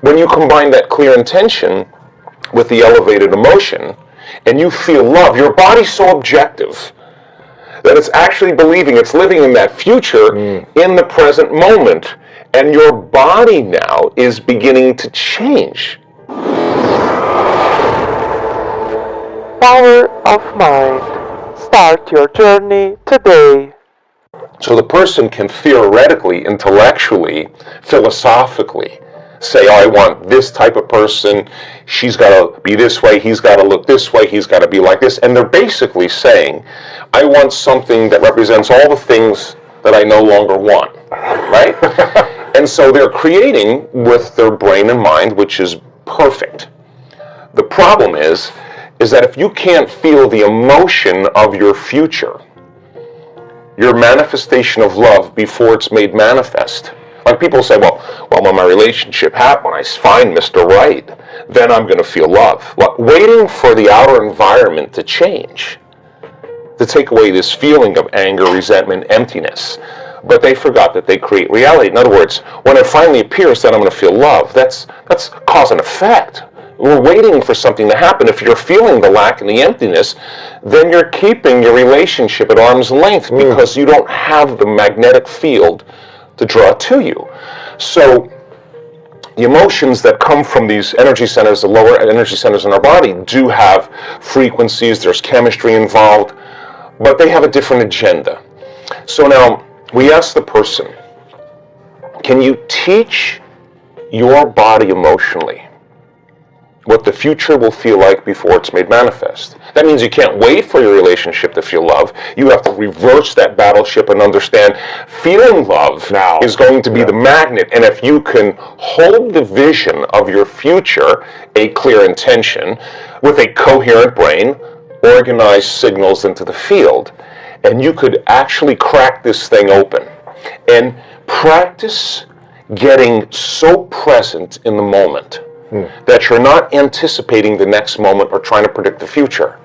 when you combine that clear intention with the elevated emotion, and you feel love, your body's so objective that it's actually believing it's living in that future in the present moment. And your body now is beginning to change. Power of mind. Start your journey today. So the person can theoretically, intellectually, philosophically say, oh, I want this type of person, she's got to be this way, he's got to look this way, he's got to be like this. And they're basically saying, I want something that represents all the things that I no longer want, right? And so they're creating with their brain and mind, which is perfect. The problem is that if you can't feel the emotion of your future, your manifestation of love before it's made manifest. Like people say, well, when my relationship happens, when I find Mr. Right, then I'm going to feel love. Well, waiting for the outer environment to change, to take away this feeling of anger, resentment, emptiness. But they forgot that they create reality. In other words, when it finally appears, then I'm going to feel love. That's cause and effect. We're waiting for something to happen. If you're feeling the lack and the emptiness, then you're keeping your relationship at arm's length because you don't have the magnetic field to draw to you. So the emotions that come from these energy centers, the lower energy centers in our body, do have frequencies, there's chemistry involved, but they have a different agenda. So now we ask the person, can you teach your body emotionally what the future will feel like before it's made manifest? That means you can't wait for your relationship to feel love. You have to reverse that battleship and understand feeling love now is going to be the magnet. And if you can hold the vision of your future, a clear intention, with a coherent brain, organize signals into the field, and you could actually crack this thing open and practice getting so present in the moment that you're not anticipating the next moment or trying to predict the future.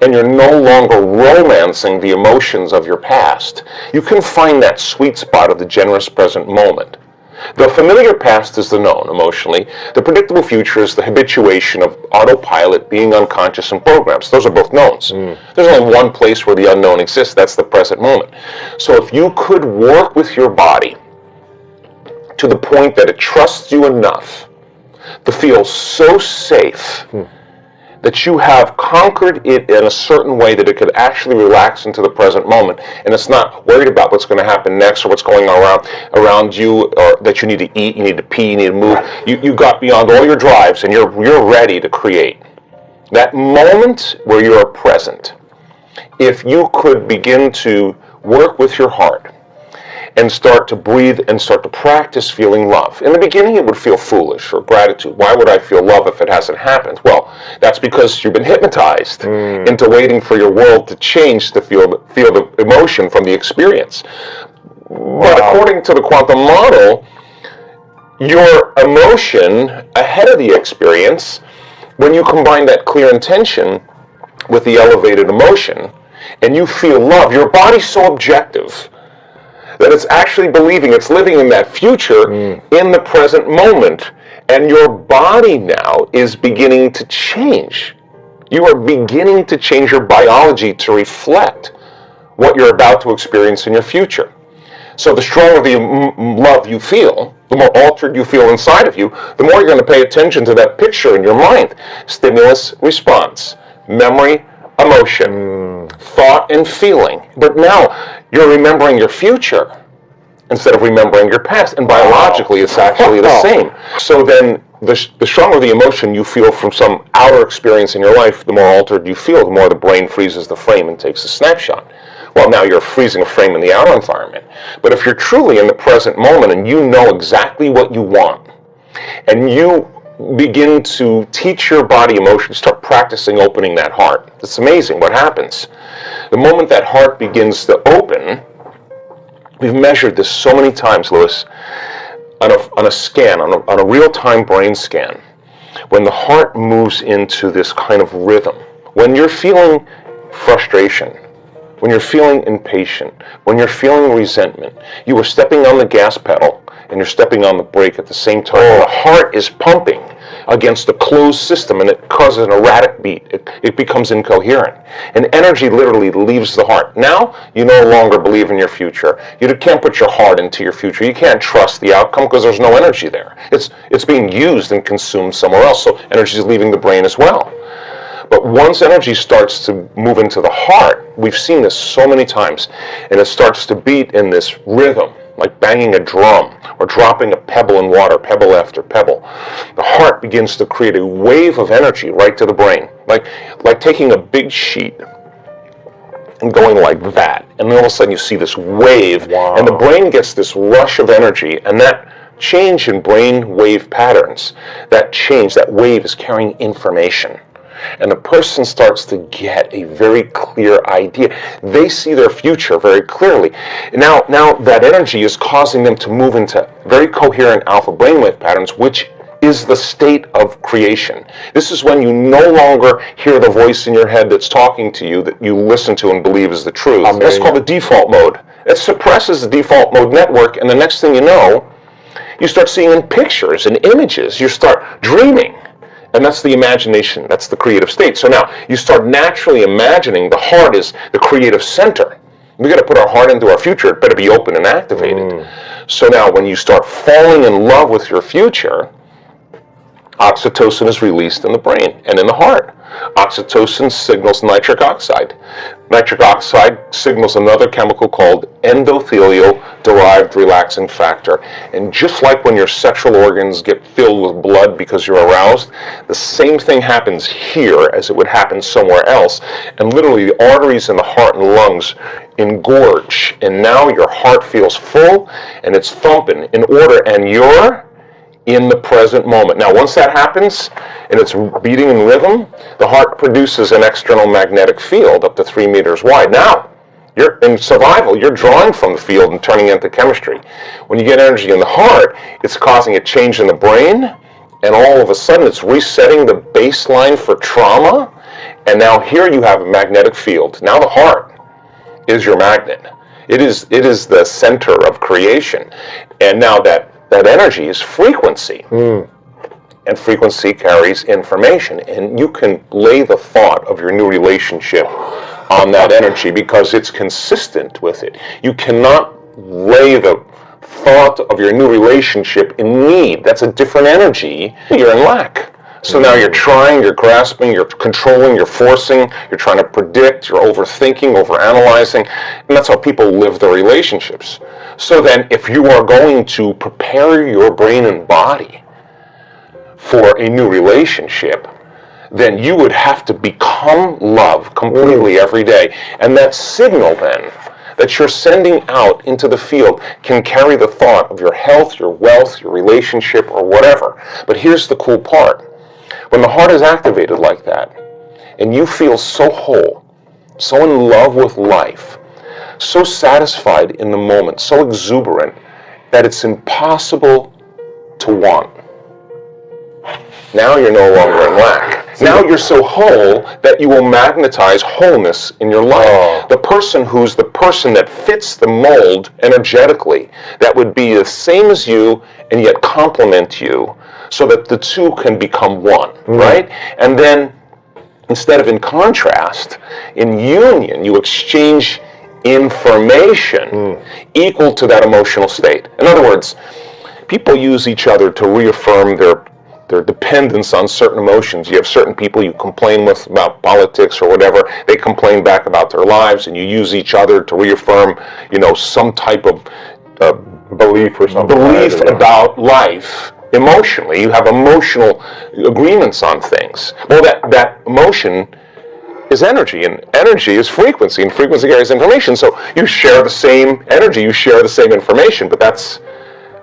And you're no longer romancing the emotions of your past. You can find that sweet spot of the generous present moment. The familiar past is the known emotionally. The predictable future is the habituation of autopilot, being unconscious, and programs. Those are both knowns. There's only one place where the unknown exists. That's the present moment. So if you could work with your body to the point that it trusts you enough to feel so safe that you have conquered it in a certain way that it could actually relax into the present moment, and it's not worried about what's going to happen next or what's going on around you, or that you need to eat, you need to pee, you need to move. You got beyond all your drives and you're ready to create. That moment where you're present, if you could begin to work with your heart and start to breathe and start to practice feeling love. In the beginning, it would feel foolish or gratitude. Why would I feel love if it hasn't happened? Well, that's because you've been hypnotized into waiting for your world to change to feel the emotion from the experience. But according to the quantum model, your emotion ahead of the experience, when you combine that clear intention with the elevated emotion, and you feel love, your body's so objective that it's actually believing it's living in that future in the present moment. And your body now is beginning to change. You are beginning to change your biology to reflect what you're about to experience in your future. So the stronger the love you feel, the more altered you feel inside of you, the more you're going to pay attention to that picture in your mind. Stimulus, response, memory, emotion, thought, and feeling. But now you're remembering your future instead of remembering your past. And biologically, it's actually the same. So then the stronger the emotion you feel from some outer experience in your life, the more altered you feel, the more the brain freezes the frame and takes a snapshot. Well, now you're freezing a frame in the outer environment. But if you're truly in the present moment and you know exactly what you want, and you begin to teach your body emotion, start practicing opening that heart. It's amazing what happens. The moment that heart begins to open, we've measured this so many times, Louis, on a scan, on a real-time brain scan, when the heart moves into this kind of rhythm, when you're feeling frustration, when you're feeling impatient, when you're feeling resentment, you are stepping on the gas pedal and you're stepping on the brake at the same time. And the heart is pumping against a closed system, and it causes an erratic beat. It becomes incoherent. And energy literally leaves the heart. Now, you no longer believe in your future. You can't put your heart into your future. You can't trust the outcome because there's no energy there. It's being used and consumed somewhere else, so energy is leaving the brain as well. But once energy starts to move into the heart, we've seen this so many times, and it starts to beat in this rhythm, like banging a drum or dropping a pebble in water, pebble after pebble. The heart begins to create a wave of energy right to the brain, like taking a big sheet and going like that, and then all of a sudden you see this wave, and the brain gets this rush of energy, and that change in brain wave patterns, that change, that wave is carrying information. And the person starts to get a very clear idea. They see their future very clearly. Now that energy is causing them to move into very coherent alpha brainwave patterns, which is the state of creation. This is when you no longer hear the voice in your head that's talking to you, that you listen to and believe is the truth. That's called the default mode. It suppresses the default mode network, and the next thing you know, you start seeing in pictures and images. You start dreaming. And that's the imagination, that's the creative state. So now you start naturally imagining the heart is the creative center. We got to put our heart into our future. It better be open and activated. So now when you start falling in love with your future, oxytocin is released in the brain and in the heart. Oxytocin signals nitric oxide. Nitric oxide signals another chemical called endothelial-derived relaxing factor. And just like when your sexual organs get filled with blood because you're aroused, the same thing happens here as it would happen somewhere else. And literally the arteries in the heart and lungs engorge. And now your heart feels full and it's thumping in order, and you're in the present moment. Now, once that happens and it's beating in rhythm, the heart produces an external magnetic field up to 3 meters wide. Now, you're in survival. You're drawing from the field and turning it into chemistry. When you get energy in the heart, it's causing a change in the brain, and all of a sudden it's resetting the baseline for trauma. And now here you have a magnetic field. Now the heart is your magnet. It is the center of creation. And now that energy is frequency, and frequency carries information, and you can lay the thought of your new relationship on that energy because it's consistent with it. You cannot lay the thought of your new relationship in need. That's a different energy. You're in lack. So now you're trying, you're grasping, you're controlling, you're forcing, you're trying to predict, you're overthinking, overanalyzing, and that's how people live their relationships. So then if you are going to prepare your brain and body for a new relationship, then you would have to become love completely every day. And that signal then that you're sending out into the field can carry the thought of your health, your wealth, your relationship, or whatever. But here's the cool part. When the heart is activated like that, and you feel so whole, so in love with life, so satisfied in the moment, so exuberant, that it's impossible to want. Now you're no longer in lack. Now you're so whole that you will magnetize wholeness in your life. The person who's the person that fits the mold energetically, that would be the same as you and yet complement you, so that the two can become one, right? And then, instead of in contrast, in union, you exchange information equal to that emotional state. In other words, people use each other to reaffirm their dependence on certain emotions. You have certain people you complain with about politics or whatever, they complain back about their lives, and you use each other to reaffirm, some type of belief or something. Belief about life. Emotionally, you have emotional agreements on things. Well, that emotion is energy, and energy is frequency, and frequency carries information. So you share the same energy, you share the same information, but that's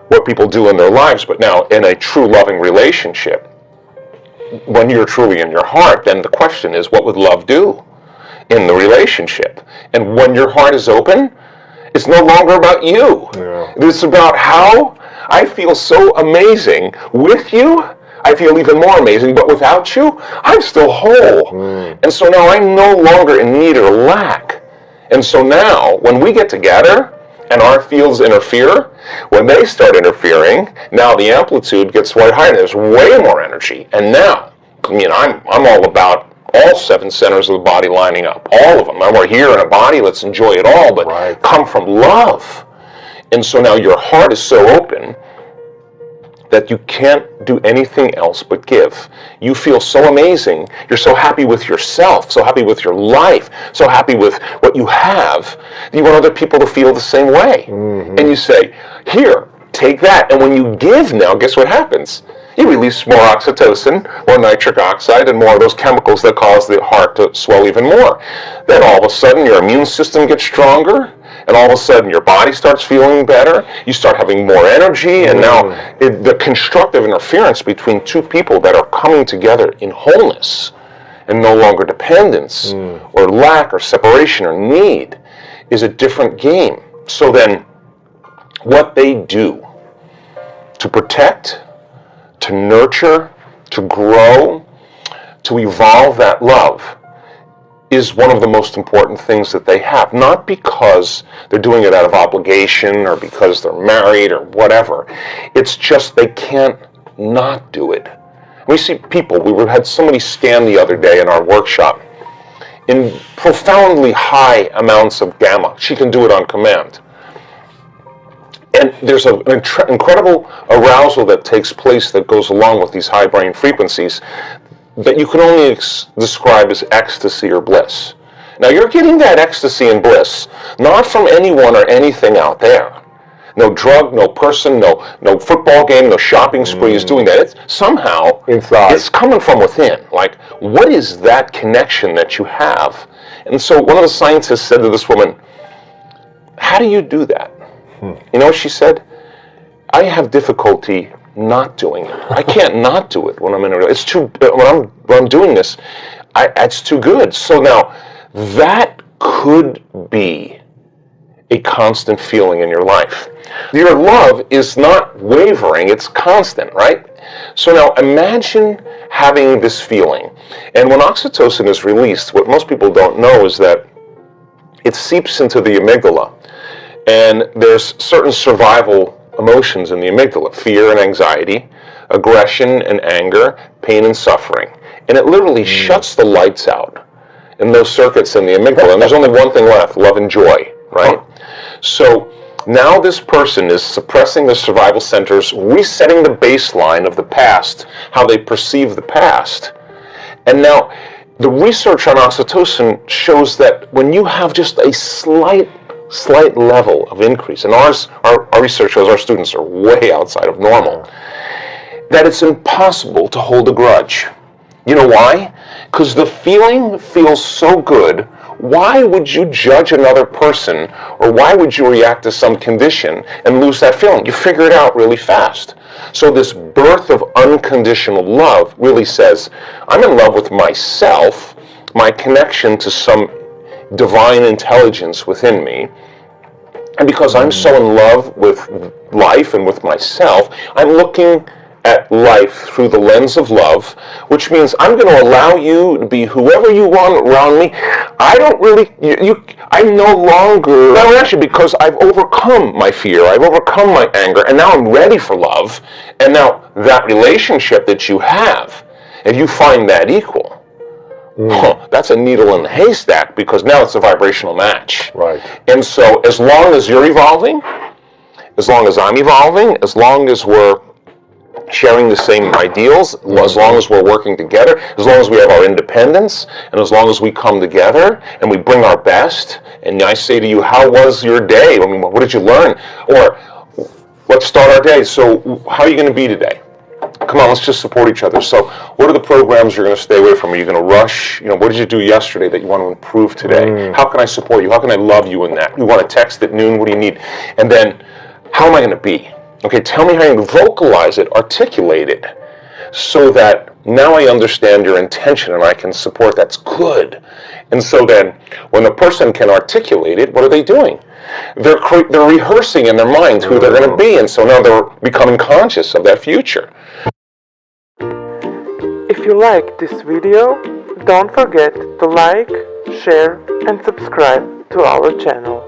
what people do in their lives. But now, in a true loving relationship, when you're truly in your heart, then the question is, what would love do in the relationship? And when your heart is open, it's no longer about you. Yeah. It's about how I feel so amazing with you. I feel even more amazing, but without you, I'm still whole. And so now I'm no longer in need or lack. And so now, when we get together, and our fields interfere, when they start interfering, now the amplitude gets way higher, and there's way more energy. And now, I'm all about all 7 centers of the body lining up, all of them. Now we're here in a body, let's enjoy it all, but come from love. And so now your heart is so open that you can't do anything else but give. You feel so amazing. You're so happy with yourself, so happy with your life, so happy with what you have. You want other people to feel the same way. And you say, here, take that. And when you give now, guess what happens? You release more oxytocin, more nitric oxide, and more of those chemicals that cause the heart to swell even more. Then all of a sudden your immune system gets stronger, and all of a sudden your body starts feeling better, you start having more energy, and now the constructive interference between two people that are coming together in wholeness and no longer dependence or lack or separation or need is a different game. So then what they do to protect, to nurture, to grow, to evolve that love is one of the most important things that they have. Not because they're doing it out of obligation or because they're married or whatever. It's just they can't not do it. We see people, we had somebody scan the other day in our workshop in profoundly high amounts of gamma. She can do it on command. And there's an incredible arousal that takes place that goes along with these high brain frequencies that you can only describe as ecstasy or bliss. Now you're getting that ecstasy and bliss not from anyone or anything out there. No drug, no person, no football game, no shopping spree is doing that. It's somehow inside. It's coming from within. Like, what is that connection that you have? And so one of the scientists said to this woman, how do you do that? You know what she said? I have difficulty not doing it. I can't not do it when I'm in a. It's too. When I'm doing this, it's too good. So now, that could be a constant feeling in your life. Your love is not wavering; it's constant, right? So now, imagine having this feeling, and when oxytocin is released, what most people don't know is that it seeps into the amygdala, and there's certain survival emotions in the amygdala: fear and anxiety, aggression and anger, pain and suffering. And it literally shuts the lights out in those circuits in the amygdala. And there's only one thing left: love and joy, right? So now this person is suppressing the survival centers, resetting the baseline of the past, how they perceive the past. And now the research on oxytocin shows that when you have just a slight level of increase, and our research shows our students are way outside of normal, that it's impossible to hold a grudge. You know why? Because the feeling feels so good. Why would you judge another person, or why would you react to some condition and lose that feeling? You figure it out really fast. So this birth of unconditional love really says, I'm in love with myself, my connection to some divine intelligence within me, and because I'm so in love with life and with myself, I'm looking at life through the lens of love, which means I'm going to allow you to be whoever you want around me. I don't really, I'm no longer, no, actually, because I've overcome my fear, I've overcome my anger, and now I'm ready for love. And now that relationship that you have, if you find that equal, that's a needle in the haystack, because now it's a vibrational match. Right. And so as long as you're evolving, as long as I'm evolving, as long as we're sharing the same ideals, as long as we're working together, as long as we have our independence, and as long as we come together and we bring our best, and I say to you, how was your day? I mean, what did you learn? Or let's start our day. So how are you going to be today? Come on, let's just support each other. So what are the programs you're going to stay away from? Are you going to rush? What did you do yesterday that you want to improve today? How can I support you? How can I love you in that? You want to text at noon? What do you need? And then, how am I going to be? Okay, tell me how you vocalize it, articulate it, so that now I understand your intention and I can support. That's good. And so then, when the person can articulate it, what are they doing? They're rehearsing in their mind who they're going to be, and so now they're becoming conscious of that future. If you like this video, don't forget to like, share, and subscribe to our channel.